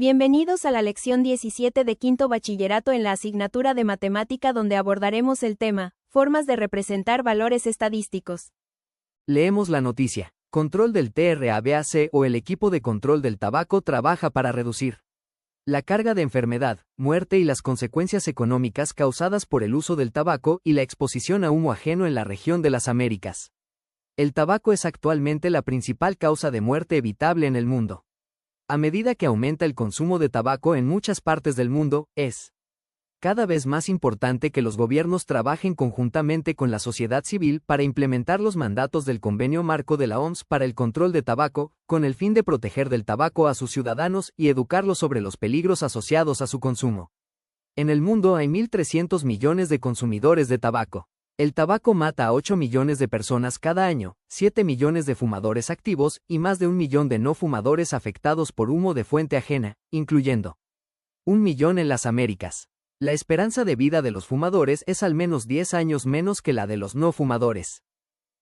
Bienvenidos a la lección 17 de quinto bachillerato en la asignatura de matemática, donde abordaremos el tema, formas de representar valores estadísticos. Leemos la noticia. Control del TRABAC o el equipo de control del tabaco trabaja para reducir la carga de enfermedad, muerte y las consecuencias económicas causadas por el uso del tabaco y la exposición a humo ajeno en la región de las Américas. El tabaco es actualmente la principal causa de muerte evitable en el mundo. A medida que aumenta el consumo de tabaco en muchas partes del mundo, es cada vez más importante que los gobiernos trabajen conjuntamente con la sociedad civil para implementar los mandatos del Convenio Marco de la OMS para el control de tabaco, con el fin de proteger del tabaco a sus ciudadanos y educarlos sobre los peligros asociados a su consumo. En el mundo hay 1.300 millones de consumidores de tabaco. El tabaco mata a 8 millones de personas cada año, 7 millones de fumadores activos y más de 1 millón de no fumadores afectados por humo de fuente ajena, incluyendo 1 millón en las Américas. La esperanza de vida de los fumadores es al menos 10 años menos que la de los no fumadores.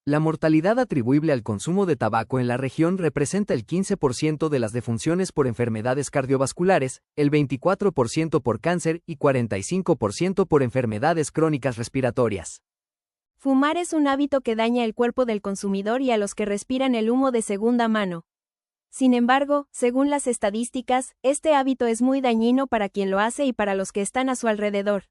La mortalidad atribuible al consumo de tabaco en la región representa el 15% de las defunciones por enfermedades cardiovasculares, el 24% por cáncer y 45% por enfermedades crónicas respiratorias. Fumar es un hábito que daña el cuerpo del consumidor y a los que respiran el humo de segunda mano. Sin embargo, según las estadísticas, este hábito es muy dañino para quien lo hace y para los que están a su alrededor.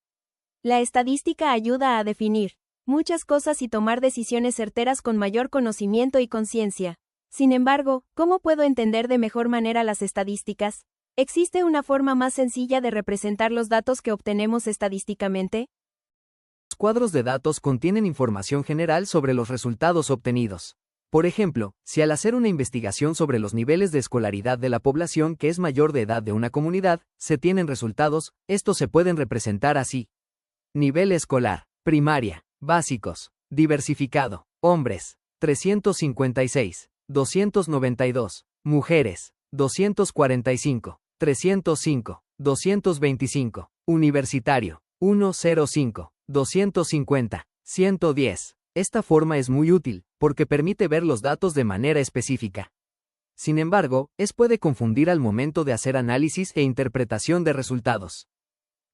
La estadística ayuda a definir muchas cosas y tomar decisiones certeras con mayor conocimiento y conciencia. Sin embargo, ¿cómo puedo entender de mejor manera las estadísticas? ¿Existe una forma más sencilla de representar los datos que obtenemos estadísticamente? Los cuadros de datos contienen información general sobre los resultados obtenidos. Por ejemplo, si al hacer una investigación sobre los niveles de escolaridad de la población que es mayor de edad de una comunidad, se tienen resultados, estos se pueden representar así. Nivel escolar, primaria, básicos, diversificado, hombres, 356, 292, mujeres, 245, 305, 225, universitario, 105, 250, 110. Esta forma es muy útil, porque permite ver los datos de manera específica. Sin embargo, puede confundir al momento de hacer análisis e interpretación de resultados.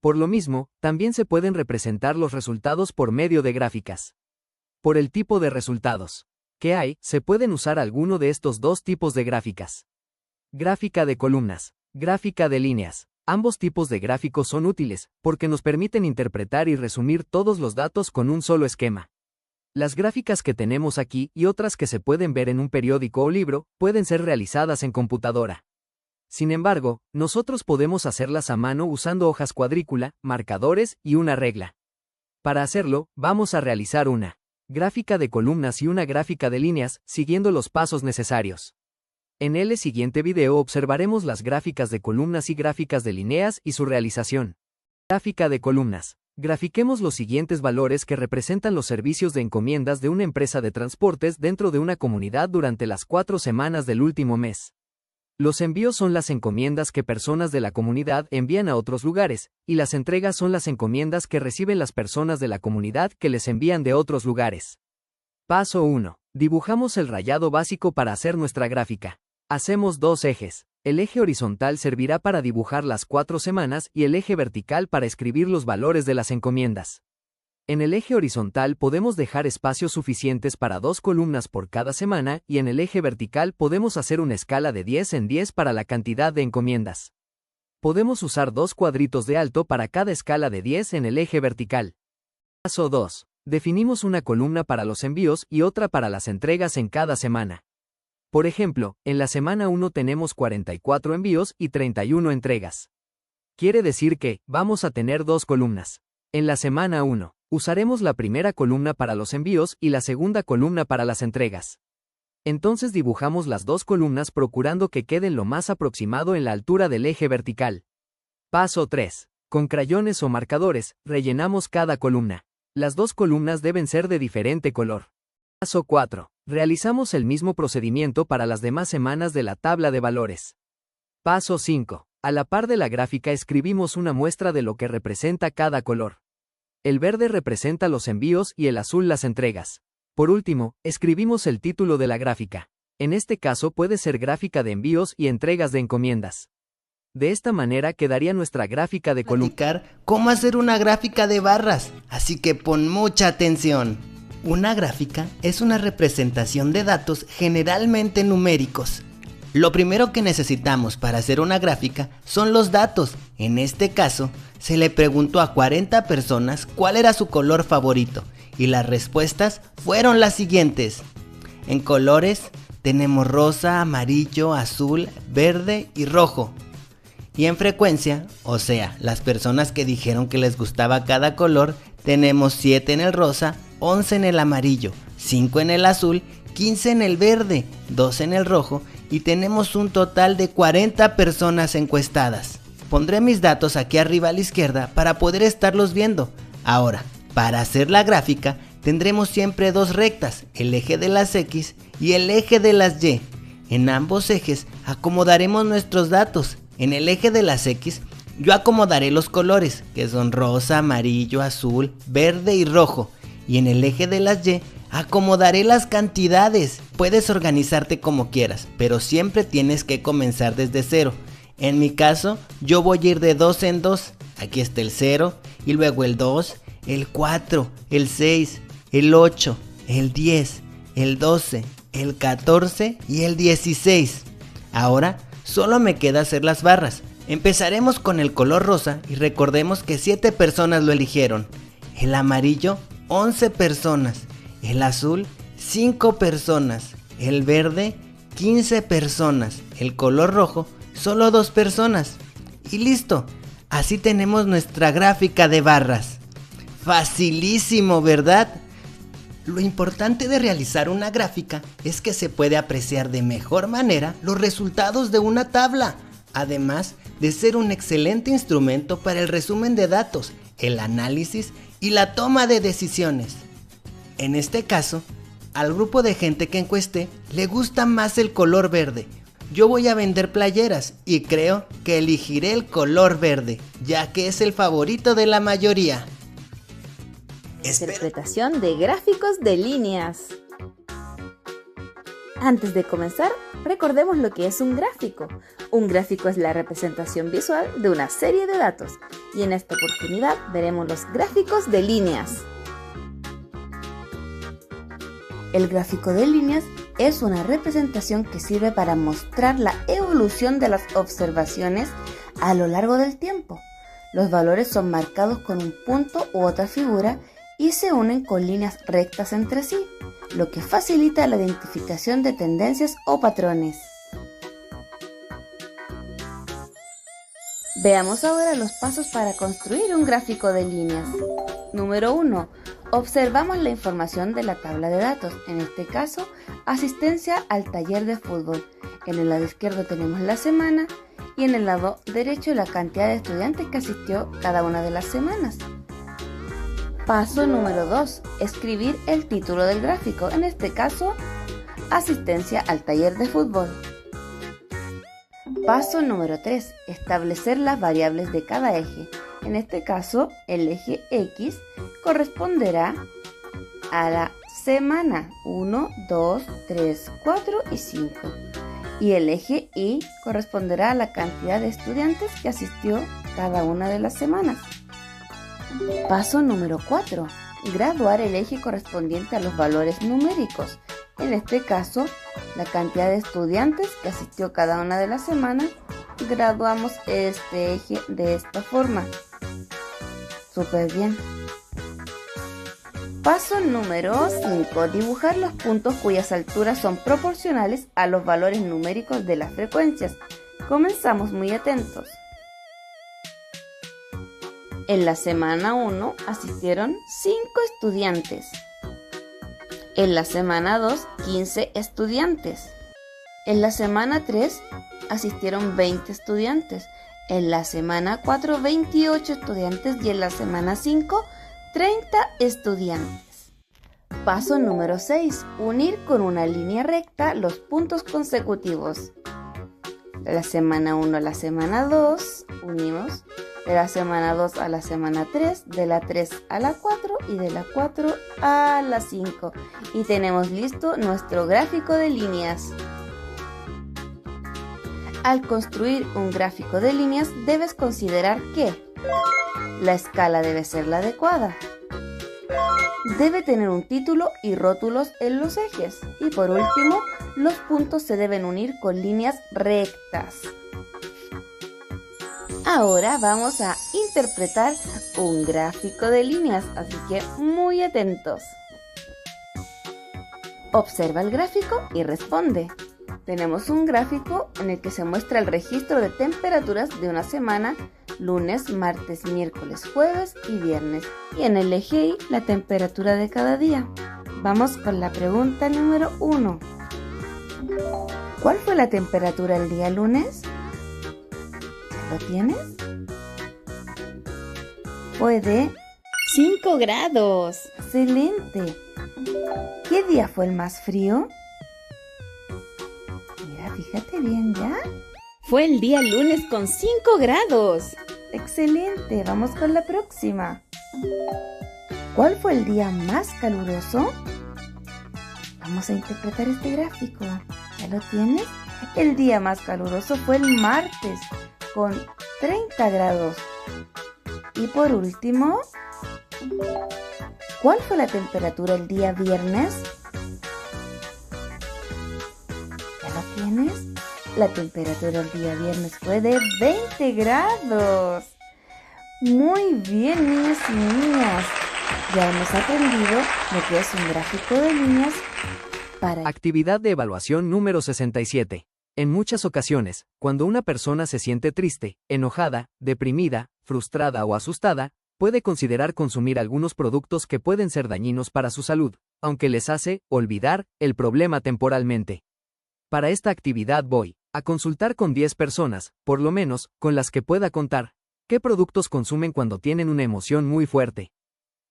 Por lo mismo, también se pueden representar los resultados por medio de gráficas. Por el tipo de resultados que hay, se pueden usar alguno de estos dos tipos de gráficas. Gráfica de columnas, gráfica de líneas. Ambos tipos de gráficos son útiles, porque nos permiten interpretar y resumir todos los datos con un solo esquema. Las gráficas que tenemos aquí y otras que se pueden ver en un periódico o libro, pueden ser realizadas en computadora. Sin embargo, nosotros podemos hacerlas a mano usando hojas cuadrícula, marcadores y una regla. Para hacerlo, vamos a realizar una gráfica de columnas y una gráfica de líneas, siguiendo los pasos necesarios. En el siguiente video observaremos las gráficas de columnas y gráficas de líneas y su realización. Gráfica de columnas. Grafiquemos los siguientes valores que representan los servicios de encomiendas de una empresa de transportes dentro de una comunidad durante las 4 semanas del último mes. Los envíos son las encomiendas que personas de la comunidad envían a otros lugares, y las entregas son las encomiendas que reciben las personas de la comunidad que les envían de otros lugares. Paso 1. Dibujamos el rayado básico para hacer nuestra gráfica. Hacemos dos ejes. El eje horizontal servirá para dibujar las 4 semanas y el eje vertical para escribir los valores de las encomiendas. En el eje horizontal podemos dejar espacios suficientes para 2 columnas por cada semana y en el eje vertical podemos hacer una escala de 10 en 10 para la cantidad de encomiendas. Podemos usar 2 cuadritos de alto para cada escala de 10 en el eje vertical. Paso 2. Definimos una columna para los envíos y otra para las entregas en cada semana. Por ejemplo, en la semana 1 tenemos 44 envíos y 31 entregas. Quiere decir que vamos a tener 2 columnas. En la semana 1, usaremos la primera columna para los envíos y la segunda columna para las entregas. Entonces dibujamos las 2 columnas procurando que queden lo más aproximado en la altura del eje vertical. Paso 3. Con crayones o marcadores, rellenamos cada columna. Las 2 columnas deben ser de diferente color. Paso 4. Realizamos el mismo procedimiento para las demás semanas de la tabla de valores. Paso 5. A la par de la gráfica escribimos una muestra de lo que representa cada color. El verde representa los envíos y el azul las entregas. Por último, escribimos el título de la gráfica. En este caso puede ser gráfica de envíos y entregas de encomiendas. De esta manera quedaría nuestra gráfica de columnas. Cómo hacer una gráfica de barras, así que pon mucha atención. Una gráfica es una representación de datos generalmente numéricos. Lo primero que necesitamos para hacer una gráfica son los datos. En este caso, se le preguntó a 40 personas cuál era su color favorito y las respuestas fueron las siguientes. En colores tenemos rosa, amarillo, azul, verde y rojo. Y en frecuencia, o sea, las personas que dijeron que les gustaba cada color, tenemos 7 en el rosa, 11 en el amarillo, 5 en el azul, 15 en el verde, 2 en el rojo y tenemos un total de 40 personas encuestadas. Pondré mis datos aquí arriba a la izquierda para poder estarlos viendo. Ahora, para hacer la gráfica, tendremos siempre dos rectas, el eje de las X y el eje de las Y. En ambos ejes acomodaremos nuestros datos. En el eje de las X, yo acomodaré los colores, que son rosa, amarillo, azul, verde y rojo. Y en el eje de las Y, acomodaré las cantidades. Puedes organizarte como quieras, pero siempre tienes que comenzar desde cero. En mi caso, yo voy a ir de 2 en 2. Aquí está el 0, y luego el 2, el 4, el 6, el 8, el 10, el 12, el 14 y el 16. Ahora, solo me queda hacer las barras. Empezaremos con el color rosa y recordemos que 7 personas lo eligieron. El amarillo, 11 personas. El azul, 5 personas. El verde, 15 personas. El color rojo, solo 2 personas. Y listo. Así tenemos nuestra gráfica de barras. Facilísimo, ¿verdad? Lo importante de realizar una gráfica es que se puede apreciar de mejor manera los resultados de una tabla, además de ser un excelente instrumento para el resumen de datos, el análisis y la toma de decisiones. En este caso, al grupo de gente que encuesté le gusta más el color verde. Yo voy a vender playeras y creo que elegiré el color verde, ya que es el favorito de la mayoría. Interpretación de gráficos de líneas. Antes de comenzar, recordemos lo que es un gráfico. Un gráfico es la representación visual de una serie de datos, y en esta oportunidad veremos los gráficos de líneas. El gráfico de líneas es una representación que sirve para mostrar la evolución de las observaciones a lo largo del tiempo. Los valores son marcados con un punto u otra figura y se unen con líneas rectas entre sí, lo que facilita la identificación de tendencias o patrones. Veamos ahora los pasos para construir un gráfico de líneas. Número 1. Observamos la información de la tabla de datos, en este caso, asistencia al taller de fútbol. En el lado izquierdo tenemos la semana y en el lado derecho la cantidad de estudiantes que asistió cada una de las semanas. Paso número 2. Escribir el título del gráfico, en este caso, asistencia al taller de fútbol. Paso número 3. Establecer las variables de cada eje. En este caso, el eje X corresponderá a la semana 1, 2, 3, 4 y 5. Y el eje Y corresponderá a la cantidad de estudiantes que asistió cada una de las semanas. Paso número 4. Graduar el eje correspondiente a los valores numéricos. En este caso, la cantidad de estudiantes que asistió cada una de las semanas. Graduamos este eje de esta forma. Súper bien. Paso número 5. Dibujar los puntos cuyas alturas son proporcionales a los valores numéricos de las frecuencias. Comenzamos muy atentos. En la semana 1 asistieron 5 estudiantes. En la semana 2, 15 estudiantes. En la semana 3 asistieron 20 estudiantes. En la semana 4, 28 estudiantes y en la semana 5, 30 estudiantes. Paso número 6. Unir con una línea recta los puntos consecutivos. De la semana 1 a la semana 2 unimos. De la semana 2 a la semana 3, de la 3 a la 4 y de la 4 a la 5. Y tenemos listo nuestro gráfico de líneas. Al construir un gráfico de líneas debes considerar que la escala debe ser la adecuada, debe tener un título y rótulos en los ejes y por último, los puntos se deben unir con líneas rectas. Ahora vamos a interpretar un gráfico de líneas, así que muy atentos. Observa el gráfico y responde. Tenemos un gráfico en el que se muestra el registro de temperaturas de una semana, lunes, martes, miércoles, jueves y viernes. Y en el eje Y, la temperatura de cada día. Vamos con la pregunta número 1. ¿Cuál fue la temperatura el día lunes? ¿Lo tienes? Fue de 5 grados. excelente. ¿Qué día fue el más frío? Mira, fíjate bien ya. Fue el día lunes con 5 grados. Excelente, vamos con la próxima. ¿Cuál fue el día más caluroso? Vamos a interpretar este gráfico. ¿Ya lo tienes? El día más caluroso fue el martes, con 30 grados. Y por último, ¿cuál fue la temperatura el día viernes? ¿Ya lo tienes? La temperatura el día viernes fue de 20 grados. Muy bien, niños y niñas. Ya hemos aprendido lo que es un gráfico de líneas para... Actividad de evaluación número 67. En muchas ocasiones, cuando una persona se siente triste, enojada, deprimida, frustrada o asustada, puede considerar consumir algunos productos que pueden ser dañinos para su salud, aunque les hace olvidar el problema temporalmente. Para esta actividad voy a consultar con 10 personas, por lo menos, con las que pueda contar, qué productos consumen cuando tienen una emoción muy fuerte.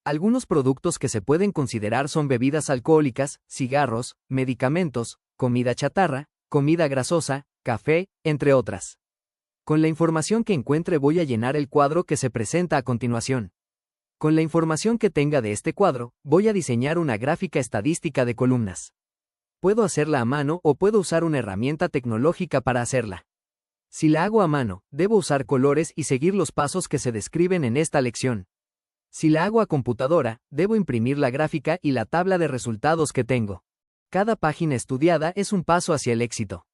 Algunos productos que se pueden considerar son bebidas alcohólicas, cigarros, medicamentos, comida chatarra, comida grasosa, café, entre otras. Con la información que encuentre voy a llenar el cuadro que se presenta a continuación. Con la información que tenga de este cuadro, voy a diseñar una gráfica estadística de columnas. Puedo hacerla a mano o puedo usar una herramienta tecnológica para hacerla. Si la hago a mano, debo usar colores y seguir los pasos que se describen en esta lección. Si la hago a computadora, debo imprimir la gráfica y la tabla de resultados que tengo. Cada página estudiada es un paso hacia el éxito.